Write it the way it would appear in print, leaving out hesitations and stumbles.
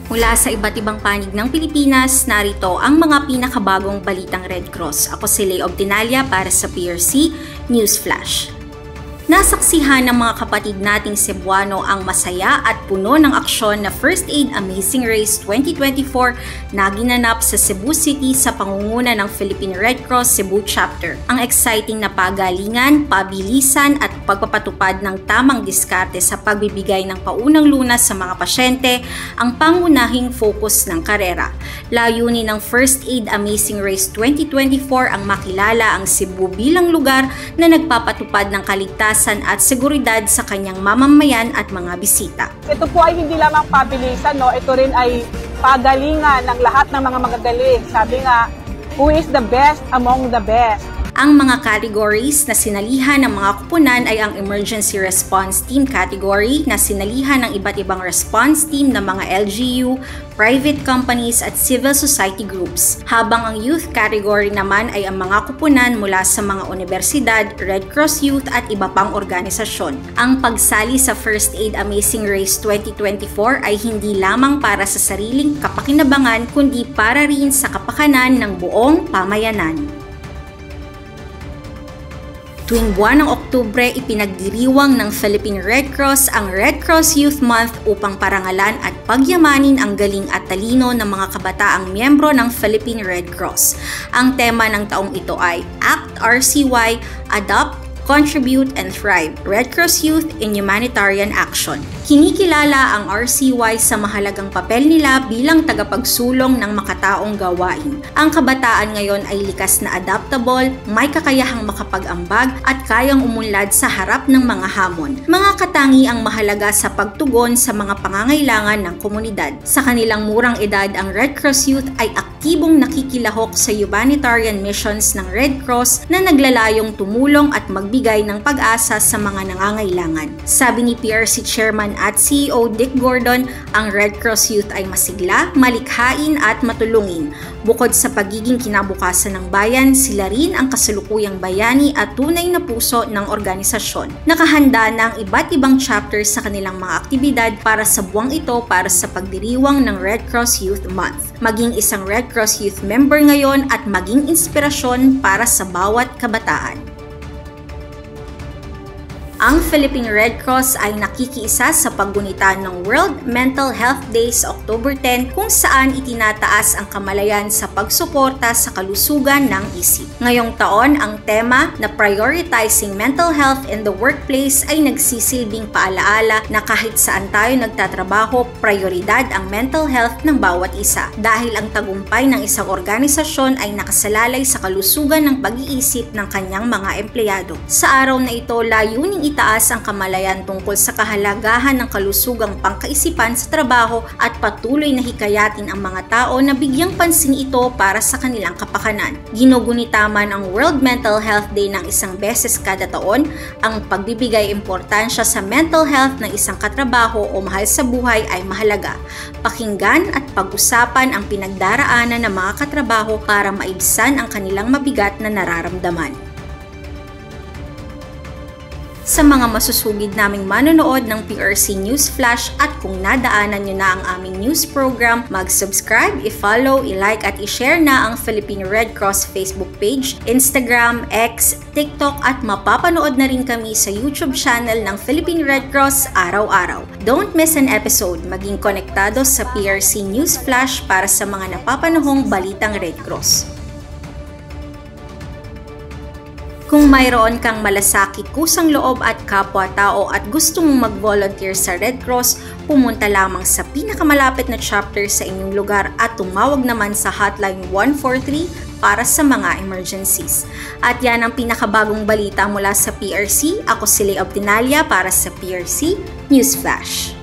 Mula sa iba't ibang panig ng Pilipinas, narito ang mga pinakabagong balitang Red Cross. Ako si Lay Obdinalia para sa PRC News Flash. Nasaksihan ng mga kapatid nating Cebuano ang masaya at puno ng aksyon na First Aid Amazing Race 2024 na ginanap sa Cebu City sa pangunguna ng Philippine Red Cross Cebu Chapter. Ang exciting na pagalingan, pabilisan at pagpapatupad ng tamang diskarte sa pagbibigay ng paunang lunas sa mga pasyente ang pangunahing focus ng karera. Layunin ng First Aid Amazing Race 2024 ang makilala ang Cebu bilang lugar na nagpapatupad ng kaligtasan at seguridad sa kanyang mamamayan at mga bisita. Ito po ay hindi lamang pabilisan, no? Ito rin ay pagalingan ng lahat ng mga magagaling. Sabi nga, who is the best among the best? Ang mga categories na sinalihan ng mga kupunan ay ang Emergency Response Team category na sinalihan ng iba't ibang response team ng mga LGU, private companies at civil society groups. Habang ang youth category naman ay ang mga kupunan mula sa mga universidad, Red Cross Youth at iba pang organisasyon. Ang pagsali sa First Aid Amazing Race 2024 ay hindi lamang para sa sariling kapakinabangan kundi para rin sa kapakanan ng buong pamayanan. Tuwing buwan ng Oktubre, ipinagdiriwang ng Philippine Red Cross ang Red Cross Youth Month upang parangalan at pagyamanin ang galing at talino ng mga kabataang miyembro ng Philippine Red Cross. Ang tema ng taong ito ay ACT RCY, Adopt, Contribute and Thrive, Red Cross Youth in Humanitarian Action. Kinikilala ang RCY sa mahalagang papel nila bilang tagapagsulong ng makataong gawain. Ang kabataan ngayon ay likas na adaptable, may kakayahang makapag-ambag at kayang umunlad sa harap ng mga hamon. Mga katangi ang mahalaga sa pagtugon sa mga pangangailangan ng komunidad. Sa kanilang murang edad, ang Red Cross Youth ay aktibong nakikilahok sa humanitarian missions ng Red Cross na naglalayong tumulong at magbigay ng pag-asa sa mga nangangailangan. Sabi ni PRC Chairman at CEO Dick Gordon, ang Red Cross Youth ay masigla, malikhain at matulungin. Bukod sa pagiging kinabukasan ng bayan, sila rin ang kasalukuyang bayani at tunay na puso ng organisasyon. Nakahanda na ang iba't ibang chapters sa kanilang mga aktibidad para sa buwang ito para sa pagdiriwang ng Red Cross Youth Month. Maging isang Red Cross Youth member ngayon at maging inspirasyon para sa bawat kabataan. Ang Philippine Red Cross ay nakikiisa sa paggunita ng World Mental Health Day sa October 10 kung saan itinataas ang kamalayan sa pagsuporta sa kalusugan ng isip. Ngayong taon, ang tema na Prioritizing Mental Health in the Workplace ay nagsisilbing paalaala na kahit saan tayo nagtatrabaho, prioridad ang mental health ng bawat isa. Dahil ang tagumpay ng isang organisasyon ay nakasalalay sa kalusugan ng pag-iisip ng kanyang mga empleyado. Sa araw na ito, layuning itaas ang kamalayan tungkol sa kahalagahan ng kalusugang pangkaisipan sa trabaho at patuloy na hikayatin ang mga tao na bigyang pansin ito para sa kanilang kapakanan. Ginugunita man ang World Mental Health Day ng isang beses kada taon, ang pagbibigay importansya sa mental health ng isang katrabaho o mahal sa buhay ay mahalaga. Pakinggan at pag-usapan ang pinagdaraanan ng mga katrabaho para maibsan ang kanilang mabigat na nararamdaman. Sa mga masusugid naming manonood ng PRC News Flash at kung nadaanan nyo na ang aming news program, mag-subscribe, i-follow, i-like at i-share na ang Philippine Red Cross Facebook page, Instagram, X, TikTok at mapapanood na rin kami sa YouTube channel ng Philippine Red Cross araw-araw. Don't miss an episode, maging konektado sa PRC News Flash para sa mga napapanahong balitang Red Cross. Kung mayroon kang malasakit, kusang loob at kapwa-tao at gusto mong mag-volunteer sa Red Cross, pumunta lamang sa pinakamalapit na chapter sa inyong lugar at tumawag naman sa hotline 143 para sa mga emergencies. At yan ang pinakabagong balita mula sa PRC. Ako si Lay Obdinalia para sa PRC News Flash.